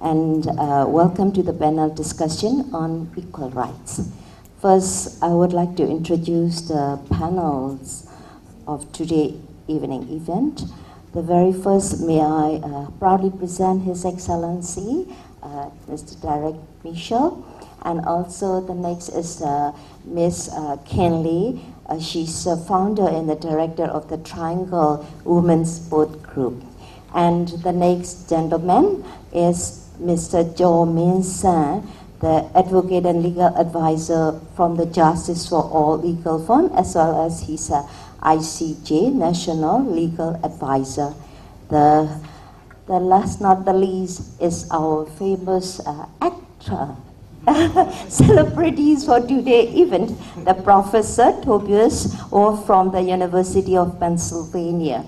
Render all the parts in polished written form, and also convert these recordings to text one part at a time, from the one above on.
and welcome to the panel discussion on equal rights. First, I would like to introduce the panels of today evening event. The very first, may I proudly present His Excellency, Mr. Derek Mitchell, and also the next is Ms. Kenley. She's a founder and the director of the Triangle Women's Sport Group. And the next gentleman is Mr. Jo Min San, the advocate and legal advisor from the Justice for All Legal Fund, as well as he's a ICJ, National Legal Advisor. The last not the least is our famous actor, celebrities for today's event, the Professor Tobias Orr from the University of Pennsylvania.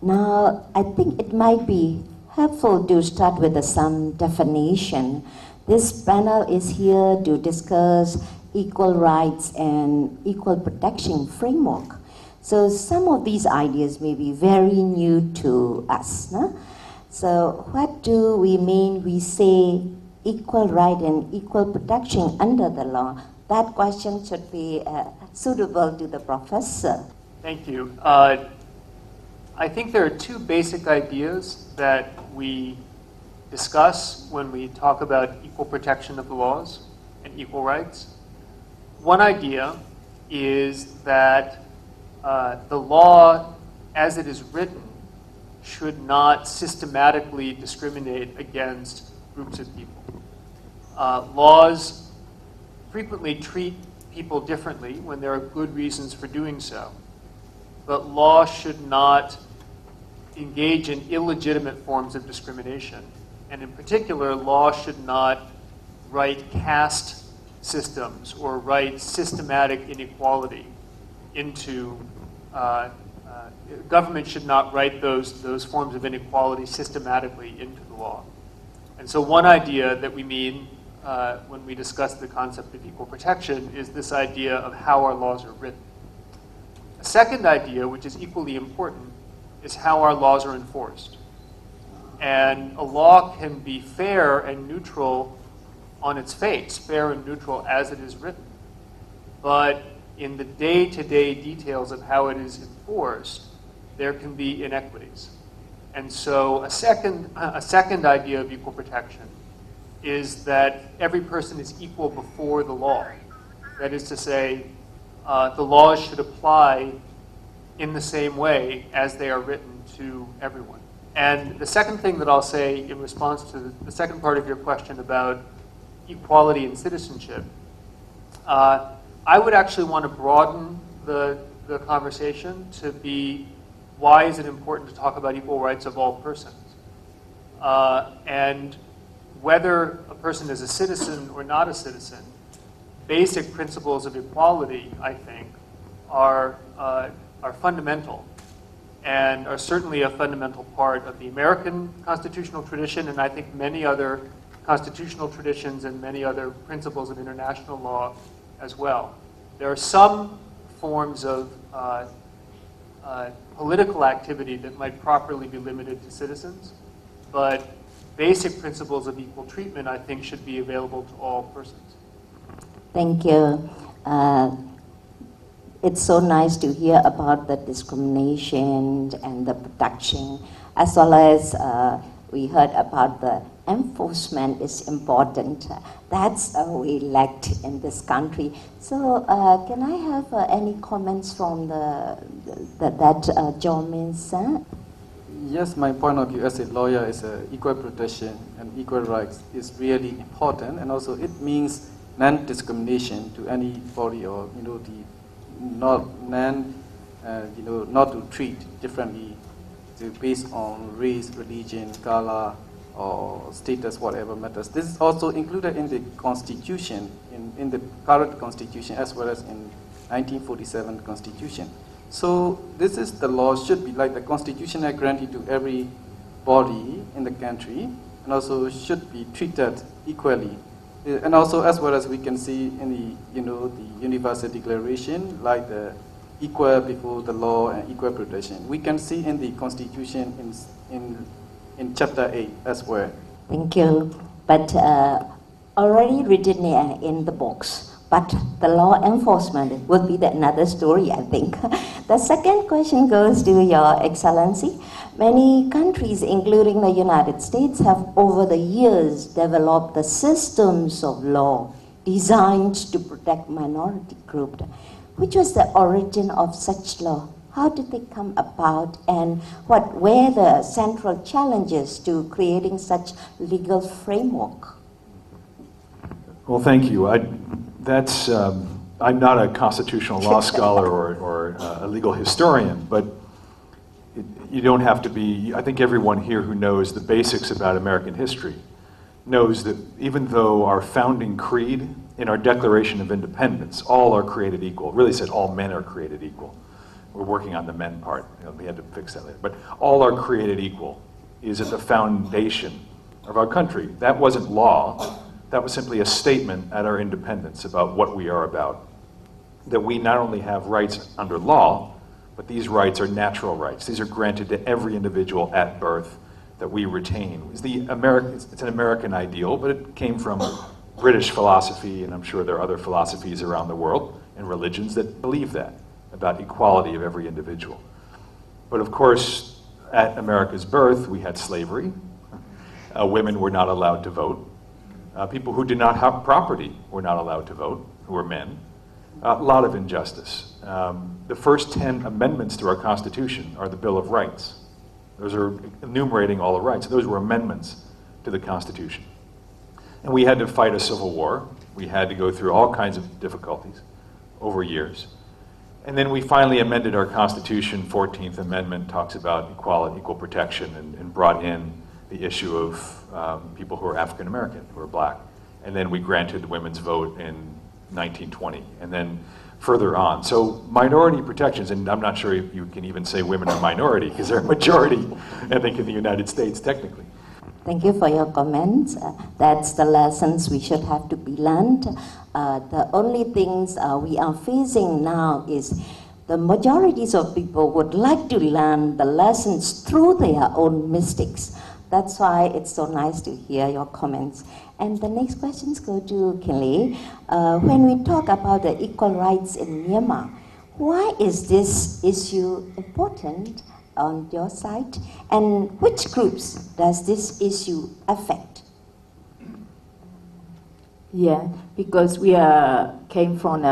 Now, I think it might be helpful to start with some definition. This panel is here to discuss equal rights and equal protection framework. So some of these ideas may be very new to us. No? So what do we mean we say equal right and equal protection under the law? That question should be suitable to the professor. Thank you. I think there are two basic ideas that we discuss when we talk about equal protection of the laws and equal rights. One idea is that the law, as it is written, should not systematically discriminate against groups of people. Laws frequently treat people differently when there are good reasons for doing so. But law should not engage in illegitimate forms of discrimination. And in particular, law should not write caste systems or write systematic inequality into, government should not write those forms of inequality systematically into the law. And so one idea that we mean when we discuss the concept of equal protection is this idea of how our laws are written. A second idea, which is equally important, is how our laws are enforced. And a law can be fair and neutral on its face, fair and neutral as it is written. But in the day-to-day details of how it is enforced, there can be inequities. And so a second idea of equal protection is that every person is equal before the law. That is to say, the laws should apply in the same way as they are written to everyone. And the second thing that I'll say in response to the second part of your question about equality and citizenship, I would actually want to broaden the conversation to be, why is it important to talk about equal rights of all persons? And whether a person is a citizen or not a citizen, basic principles of equality, I think, are fundamental and are certainly a fundamental part of the American constitutional tradition, and I think many other constitutional traditions and many other principles of international law as well. There are some forms of political activity that might properly be limited to citizens, but basic principles of equal treatment, I think, should be available to all persons. Thank you. It's so nice to hear about the discrimination and the protection, as well as we heard about the enforcement is important. That's we lacked in this country. So can I have any comments from that Jo Min San? Yes, my point of view as a lawyer is equal protection and equal rights is really important, and also it means non-discrimination to anybody, or not to treat differently based on race, religion, color, or status, whatever matters. This is also included in the Constitution, in the current Constitution, as well as in 1947 Constitution. So this is the law should be like the Constitution are granted to every body in the country, and also should be treated equally. And also, as well as we can see in the the Universal Declaration, like the equal before the law and equal protection. We can see in the Constitution in Chapter 8 as well. Thank you. But already written in the books. But the law enforcement will be another story, I think. The second question goes to Your Excellency. Many countries, including the United States, have over the years developed the systems of law designed to protect minority groups. Which was the origin of such law? How did they come about, and what were the central challenges to creating such legal framework? Well, thank you. I'm not a constitutional law scholar or a legal historian, but you don't have to be. I think everyone here who knows the basics about American history knows that even though our founding creed in our Declaration of Independence, all are created equal, really said all men are created equal. We're working on the men part. We had to fix that later. But all are created equal is at the foundation of our country. That wasn't law. That was simply a statement at our independence about what we are about. That we not only have rights under law, but these rights are natural rights. These are granted to every individual at birth that we retain. It's an American ideal, but it came from British philosophy, and I'm sure there are other philosophies around the world and religions that believe that, about equality of every individual. But of course, at America's birth, we had slavery. Women were not allowed to vote. People who did not have property were not allowed to vote, who were men. A lot of injustice. The first 10 amendments to our Constitution are the Bill of Rights. Those are enumerating all the rights. Those were amendments to the Constitution. And we had to fight a civil war. We had to go through all kinds of difficulties over years. And then we finally amended our Constitution. 14th Amendment talks about equality, equal protection, and brought in the issue of people who are African American, who are black. And then we granted the women's vote in 1920, and then further on. So minority protections, and I'm not sure if you can even say women are minority, because they're a majority, I think, in the United States, technically. Thank you for your comments. That's the lessons we should have to be learned. The only things we are facing now is the majorities of people would like to learn the lessons through their own mistakes. That's why it's so nice to hear your comments. And the next questions go to Kelly. When we talk about the equal rights in Myanmar, why is this issue important on your side? And which groups does this issue affect? Yeah, because we came from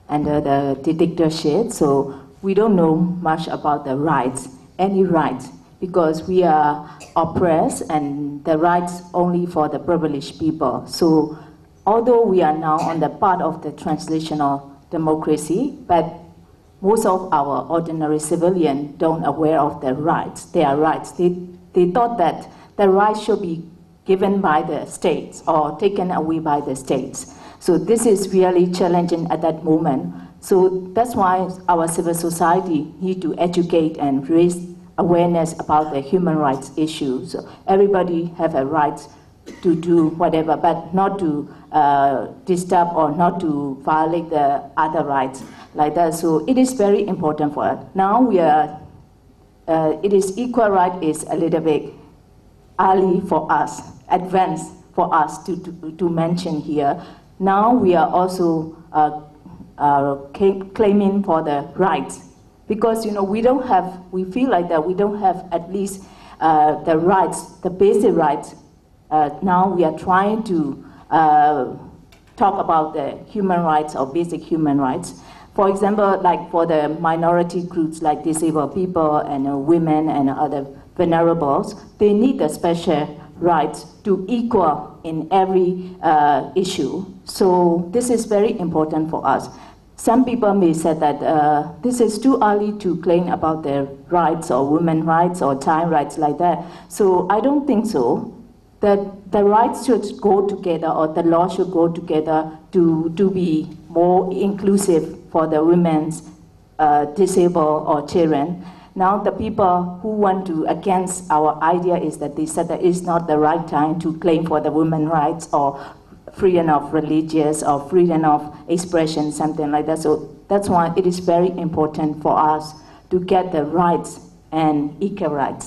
under the dictatorship, so we don't know much about the rights, any rights, because we are oppressed and the rights only for the privileged people. So although we are now on the part of the transitional democracy, but most of our ordinary civilians don't aware of their rights, their rights. They thought that the rights should be given by the states or taken away by the states. So this is really challenging at that moment. So that's why our civil society need to educate and raise awareness about the human rights issues. So everybody have a right to do whatever, but not to disturb or not to violate the other rights like that. So it is very important for us. Now we are, it is equal right is a little bit early for us, advanced for us to mention here. Now we are also claiming for the rights. Because we don't have, we feel like that we don't have at least the rights, the basic rights. Now we are trying to talk about the human rights or basic human rights. For example, like for the minority groups like disabled people and women and other vulnerables, they need the special rights to equal in every issue. So this is very important for us. Some people may say that this is too early to claim about their rights or women's rights or child rights like that. So I don't think so. That the rights should go together or the law should go together to be more inclusive for the women's disabled or children. Now the people who want to against our idea is that they said that it's not the right time to claim for the women's rights or freedom of religious or freedom of expression, something like that. So that's why it is very important for us to get the rights and equal rights.